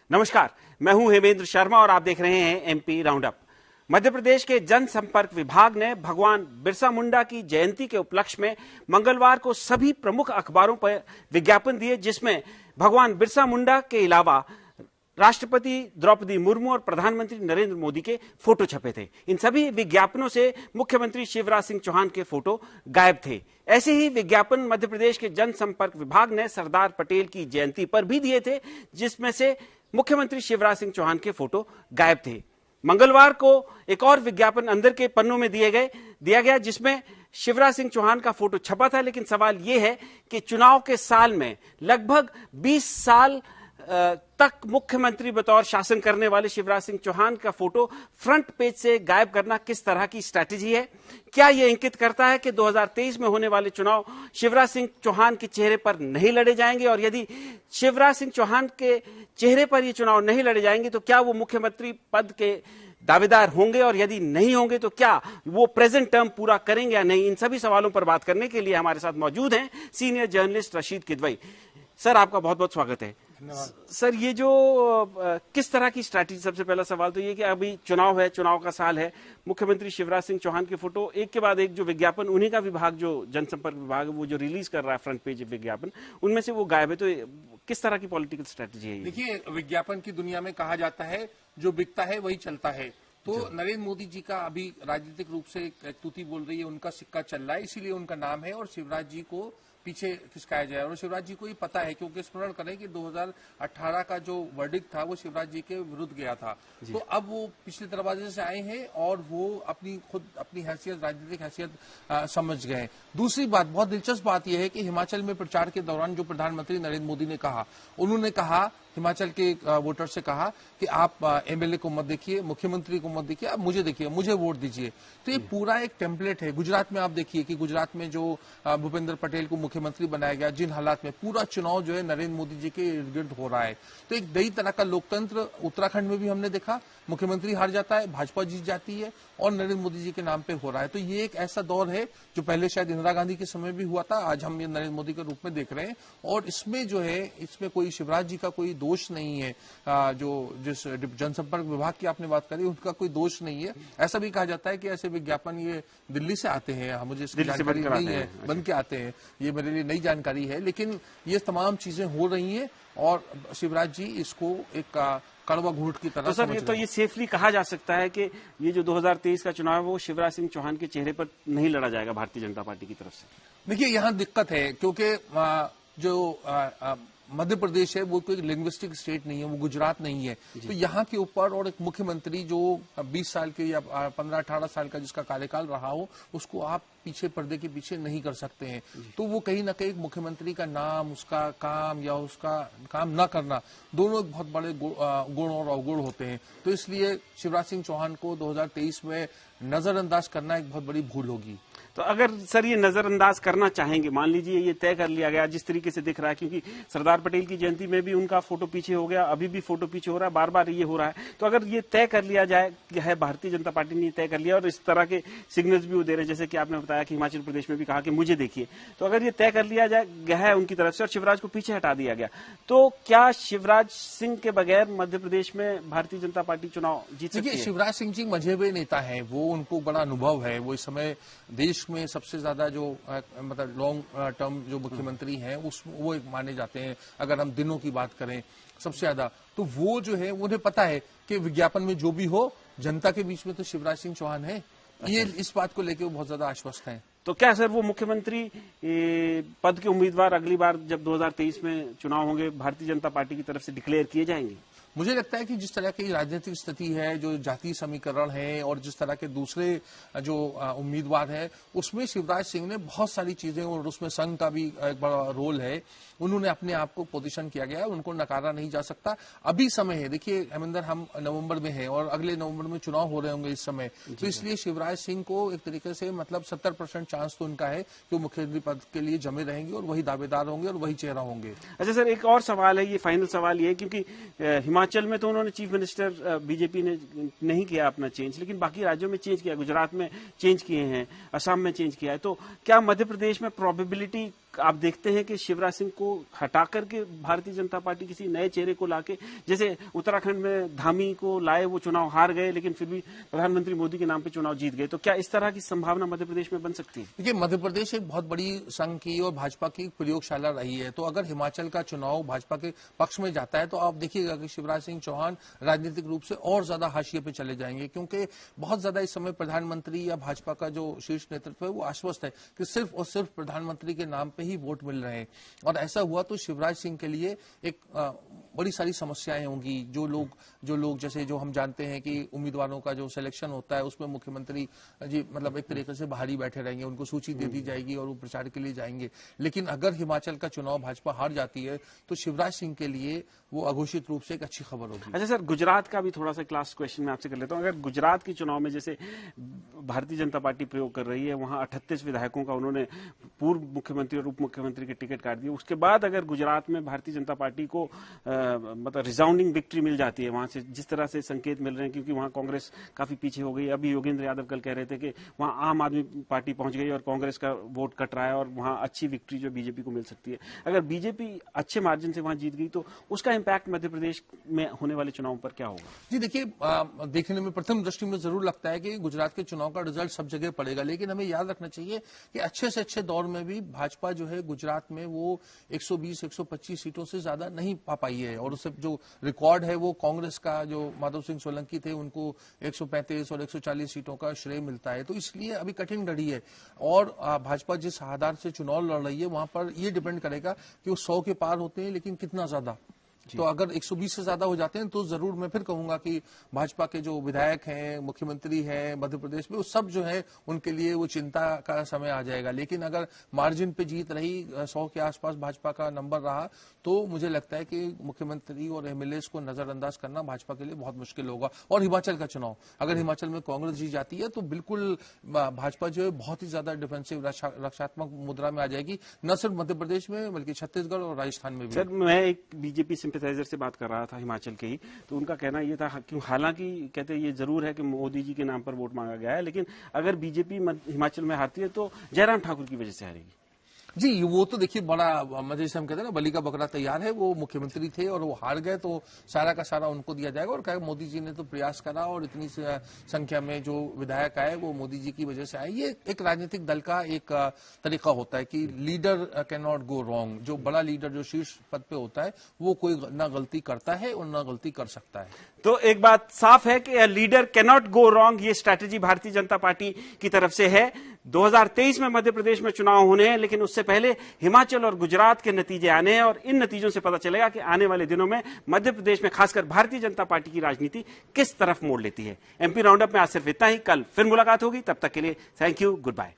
नमस्कार, मैं हूं हेमेंद्र शर्मा और आप देख रहे हैं MP round up. Madhya Pradesh के जनसंपर्क विभाग ने भगवान बिरसा मुंडा की जयंती के उपलक्ष्य में मंगलवार को सभी प्रमुख अखबारों पर विज्ञापन दिए, जिसमें भगवान बिरसा मुंडा के अलावा राष्ट्रपति द्रौपदी मुर्मू और प्रधानमंत्री नरेंद्र मोदी के फोटो छपे थे। इन सभी विज्ञापनों से मुख्यमंत्री शिवराज सिंह चौहान के फोटो गायब थे। ऐसे ही विज्ञापन मध्य प्रदेश के जनसंपर्क विभाग ने सरदार पटेल की जयंती पर भी दिए थे, जिसमें से मुख्यमंत्री शिवराज सिंह चौहान के फोटो गायब थे। मंगलवार को एक और विज्ञापन अंदर के पन्नों में दिया गया, जिसमें शिवराज सिंह चौहान का फोटो छपा था। लेकिन सवाल यह है कि चुनाव के साल में लगभग 20 साल तक मुख्यमंत्री बतौर शासन करने वाले शिवराज सिंह चौहान का फोटो फ्रंट पेज से गायब करना किस तरह की स्ट्रैटेजी है? क्या यह इंगित करता है कि 2023 में होने वाले चुनाव शिवराज सिंह चौहान के चेहरे पर नहीं लड़े जाएंगे? और यदि शिवराज सिंह चौहान के चेहरे पर ये चुनाव नहीं लड़े जाएंगे तो क्या वो मुख्यमंत्री पद के दावेदार होंगे? और यदि नहीं होंगे तो क्या वो प्रेजेंट टर्म पूरा करेंगे या नहीं? इन सभी सवालों पर बात करने के लिए हमारे साथ मौजूद हैं senior journalist Rashid Kidwai. Sir, आपका बहुत बहुत स्वागत है। सर, ये जो किस तरह की स्ट्रैटेजी, सबसे पहला सवाल तो ये कि अभी चुनाव है, चुनाव का साल है, मुख्यमंत्री शिवराज सिंह चौहान के फोटो एक के बाद एक जो विज्ञापन उन्हीं का विभाग, जो जनसंपर्क विभाग है, वो जो रिलीज कर रहा है फ्रंट पेज विज्ञापन, उनमें से वो गायब है। तो किस तरह की पॉलिटिकल स्ट्रैटेजी है? देखिए, विज्ञापन की दुनिया में कहा जाता है जो बिकता है वही चलता है। तो नरेंद्र मोदी जी का अभी राजनीतिक रूप से एक तूती बोल रही है, उनका सिक्का चल रहा है, इसीलिए उनका नाम है और शिवराज जी को पीछे खिसकाया जाए। और शिवराज जी को ये पता है, क्योंकि स्मरण करें कि 2018 का जो वर्डिक्ट था वो शिवराज जी के विरुद्ध गया था। तो अब वो पिछले दरवाजे से आए हैं और वो अपनी हैसियत, राजनीतिक हैसियत समझ गए। दूसरी बात, बहुत दिलचस्प बात यह है कि हिमाचल में प्रचार के दौरान जो प्रधानमंत्री नरेंद्र मोदी ने कहा, उन्होंने कहा, हिमाचल के वोटर से कहा कि आप एमएलए को मत देखिए, मुख्यमंत्री को मत देखिए, आप मुझे देखिए, मुझे वोट दीजिए। तो ये पूरा एक टेम्पलेट है। गुजरात में आप देखिए कि गुजरात में जो भूपेंद्र पटेल को मुख्यमंत्री बनाया गया, जिन हालात में पूरा चुनाव जो है नरेंद्र मोदी जी के इर्द गिर्द हो रहा है। तो एक नई तरह का लोकतंत्र उत्तराखंड में भी हमने देखा, मुख्यमंत्री हार जाता है, भाजपा जीत जाती है और नरेंद्र मोदी जी के नाम पे हो रहा है। तो ये एक ऐसा दौर है जो पहले शायद इंदिरा गांधी के समय भी हुआ था, आज हम ये नरेंद्र मोदी के रूप में देख रहे हैं। और इसमें जो है, इसमें कोई शिवराज जी का कोई दोष नहीं है। जो जिस जनसंपर्क विभाग की आपने बात करी, उनका कोई दोष नहीं है। ऐसा भी कहा जाता है कि ऐसे विज्ञापन ये दिल्ली से आते हैं, मुझे इसकी जानकारी नहीं है, बन के आते हैं, ये मेरे लिए नई जानकारी है। लेकिन ये तमाम चीजें हो रही हैं और शिवराज जी इसको एक कड़वा घूंट की तरह तो सर, ये सेफली कहा जा सकता है कि ये जो 2023 का चुनाव है वो शिवराज सिंह चौहान के चेहरे पर नहीं लड़ा जाएगा भारतीय जनता पार्टी की तरफ से? देखिए, यहाँ दिक्कत है क्योंकि जो मध्य प्रदेश है वो कोई लिंग्विस्टिक स्टेट नहीं है, वो गुजरात नहीं है। तो यहाँ के ऊपर और एक मुख्यमंत्री जो 20 साल के या 15-18 साल का जिसका कार्यकाल रहा हो, उसको आप पीछे पर्दे के पीछे नहीं कर सकते हैं। तो वो कहीं ना कहीं मुख्यमंत्री का नाम, उसका काम या उसका काम न करना, दोनों एक बहुत बड़े गुण और अवगुण होते हैं। तो इसलिए शिवराज सिंह चौहान को 2023 में नजरअंदाज करना एक बहुत बड़ी भूल होगी। तो अगर सर ये नजरअंदाज करना चाहेंगे, मान लीजिए ये तय कर लिया गया जिस तरीके से दिख रहा है, क्योंकि सरदार पटेल की जयंती में भी उनका फोटो पीछे हो गया, अभी भी फोटो पीछे हो रहा है, बार बार ये हो रहा है। तो अगर ये तय कर लिया जाए, है भारतीय जनता पार्टी ने तय कर लिया और इस तरह के सिग्नल्स भी वो दे रहे हैं, जैसे कि आपने बताया कि हिमाचल प्रदेश में भी कहा कि मुझे देखिए, तो अगर ये तय कर लिया जाए गया है उनकी तरफ से और शिवराज को पीछे हटा दिया गया, तो क्या शिवराज सिंह के बगैर मध्य प्रदेश में भारतीय जनता पार्टी चुनाव जीत सकती है? शिवराज सिंह जी मजहबी नेता है, वो उनको बड़ा अनुभव है। वो इस समय देश में सबसे ज्यादा जो मतलब लॉन्ग टर्म जो मुख्यमंत्री हैं वो एक माने जाते हैं। अगर हम दिनों की बात करें सबसे ज्यादा, तो वो जो है उन्हें पता है कि विज्ञापन में जो भी हो, जनता के बीच में तो शिवराज सिंह चौहान है। ये इस बात को लेकर वो बहुत ज्यादा आश्वस्त हैं। तो क्या सर वो मुख्यमंत्री पद के उम्मीदवार अगली बार जब 2023 में चुनाव होंगे भारतीय जनता पार्टी की तरफ से डिक्लेयर किए जाएंगे? मुझे लगता है कि जिस तरह की राजनीतिक स्थिति है, जो जातीय समीकरण है और जिस तरह के दूसरे जो उम्मीदवार है, उसमें शिवराज सिंह ने बहुत सारी चीजें, और उसमें संघ का भी एक बड़ा रोल है, उन्होंने अपने आप को पोजीशन किया गया है, उनको नकारा नहीं जा सकता। अभी समय है, देखिए हेमेंद्र, हम नवंबर में हैं और अगले नवंबर में चुनाव हो रहे होंगे इस समय। तो इसलिए शिवराज सिंह को एक तरीके से मतलब 70% चांस तो उनका है कि वो मुख्यमंत्री पद के लिए जमे रहेंगे और वही दावेदार होंगे और वही चेहरा होंगे। अच्छा सर, एक और सवाल है, ये फाइनल सवाल ये है, क्योंकि हिमाचल में तो उन्होंने चीफ मिनिस्टर बीजेपी ने नहीं किया अपना चेंज, लेकिन बाकी राज्यों में चेंज किया, गुजरात में चेंज किए हैं, असम में चेंज किया है। तो क्या मध्य प्रदेश में प्रोबेबिलिटी आप देखते हैं कि शिवराज सिंह को हटा करके भारतीय जनता पार्टी किसी नए चेहरे को लाके, जैसे उत्तराखंड में धामी को लाए, वो चुनाव हार गए लेकिन फिर भी प्रधानमंत्री मोदी के नाम पे चुनाव जीत गए, तो क्या इस तरह की संभावना मध्य प्रदेश में बन सकती है? देखिए, मध्य प्रदेश एक बहुत बड़ी संघ की और भाजपा की प्रयोगशाला रही है, तो अगर हिमाचल का चुनाव भाजपा के पक्ष में जाता है तो आप देखिएगा कि शिवराज सिंह चौहान राजनीतिक रूप से और ज्यादा हाशिए पे चले जाएंगे, क्योंकि बहुत ज्यादा इस समय प्रधानमंत्री या भाजपा का जो शीर्ष नेतृत्व है वो आश्वस्त है कि सिर्फ और सिर्फ प्रधानमंत्री के नाम पे ही वोट मिल रहे हैं। और ऐसा हुआ तो शिवराज सिंह के लिए एक बड़ी सारी समस्याएं होंगी। जो लोग जैसे जो हम जानते हैं कि उम्मीदवारों का जो सिलेक्शन होता है उसमें मुख्यमंत्री जी मतलब एक तरीके से बाहर ही बैठे रहेंगे, उनको सूची दे दी जाएगी और वो प्रचार के लिए जाएंगे। लेकिन अगर हिमाचल का चुनाव भाजपा हार जाती है तो शिवराज सिंह के लिए वो अघोषित रूप से एक अच्छी खबर होगी। अच्छा सर, गुजरात का भी थोड़ा सा क्लास क्वेश्चन मैं आपसे कर लेता हूं। अगर गुजरात के चुनाव में जैसे भारतीय जनता पार्टी प्रयोग कर रही है, वहां 38 विधायकों का उन्होंने पूर्व मुख्यमंत्री और उप मुख्यमंत्री के टिकट काट दिए, उसके बाद अगर गुजरात में भारतीय जनता पार्टी को मतलब रिसाउंडिंग विक्ट्री मिल जाती है, वहां से जिस तरह से संकेत मिल रहे हैं, क्योंकि वहां कांग्रेस काफी पीछे हो गई। अभी योगेंद्र यादव कल कह रहे थे कि वहां आम आदमी पार्टी पहुंच गई और कांग्रेस का वोट कट रहा है और वहां अच्छी विक्ट्री जो बीजेपी को मिल सकती है। अगर बीजेपी अच्छे मार्जिन से वहां जीत गई तो उसका इंपैक्ट मध्य प्रदेश में होने वाले चुनाव पर क्या होगा? जी देखिए, देखने में प्रथम दृष्टि में जरूर लगता है कि गुजरात के चुनाव का रिजल्ट सब जगह पड़ेगा, लेकिन हमें याद रखना चाहिए कि अच्छे से अच्छे दौर में भी भाजपा जो है गुजरात में वो 120-125 सीटों से ज्यादा नहीं पा पाई है। और उससे जो रिकॉर्ड है वो कांग्रेस का, जो माधव सिंह सोलंकी थे, उनको 135 और 140 सीटों का श्रेय मिलता है। तो इसलिए अभी कठिन घड़ी है और भाजपा जिस आधार से चुनाव लड़ रही है वहां पर ये डिपेंड करेगा कि वो 100 के पार होते हैं, लेकिन कितना ज्यादा। तो अगर 120 से ज्यादा हो जाते हैं तो जरूर मैं फिर कहूंगा कि भाजपा के जो विधायक हैं, मुख्यमंत्री हैं मध्य प्रदेश में, वो सब जो है उनके लिए वो चिंता का समय आ जाएगा। लेकिन अगर मार्जिन पे जीत रही, 100 के आसपास भाजपा का नंबर रहा, तो मुझे लगता है कि मुख्यमंत्री और एमएलए को नजरअंदाज करना भाजपा के लिए बहुत मुश्किल होगा। और हिमाचल का चुनाव, अगर हिमाचल में कांग्रेस जीत जाती है तो बिल्कुल भाजपा जो है बहुत ही ज्यादा डिफेंसिव रक्षात्मक मुद्रा में आ जाएगी, न सिर्फ मध्य प्रदेश में बल्कि छत्तीसगढ़ और राजस्थान में भी। सर, मैं एक बीजेपी सिंपैथाइजर से बात कर रहा था हिमाचल के ही, तो उनका कहना ये था कि हालांकि कहते ये जरूर है कि मोदी जी के नाम पर वोट मांगा गया है, लेकिन अगर बीजेपी हिमाचल में हारती है तो जयराम ठाकुर की वजह से हारेगी। जी, वो तो देखिए बड़ा जैसे हम कहते हैं ना, बलि का बकरा तैयार है। वो मुख्यमंत्री थे और वो हार गए तो सारा का सारा उनको दिया जाएगा। और कहा मोदी जी ने तो प्रयास करा और इतनी संख्या में जो विधायक आए वो मोदी जी की वजह से आए। ये एक राजनीतिक दल का एक तरीका होता है कि leader can not go wrong. जो बड़ा लीडर जो शीर्ष पद पे होता है वो कोई ना गलती करता है और ना गलती कर सकता है। तो एक बात साफ है कि leader can not go wrong, ये स्ट्रैटेजी भारतीय जनता पार्टी की तरफ से है। 2023 में मध्य प्रदेश में चुनाव होने हैं, लेकिन उससे पहले हिमाचल और गुजरात के नतीजे आने हैं और इन नतीजों से पता चलेगा कि आने वाले दिनों में मध्य प्रदेश में खासकर भारतीय जनता पार्टी की राजनीति किस तरफ मोड़ लेती है। एमपी राउंडअप में आज सिर्फ इतना ही। कल फिर मुलाकात होगी, तब तक के लिए थैंक यू, गुड बाय।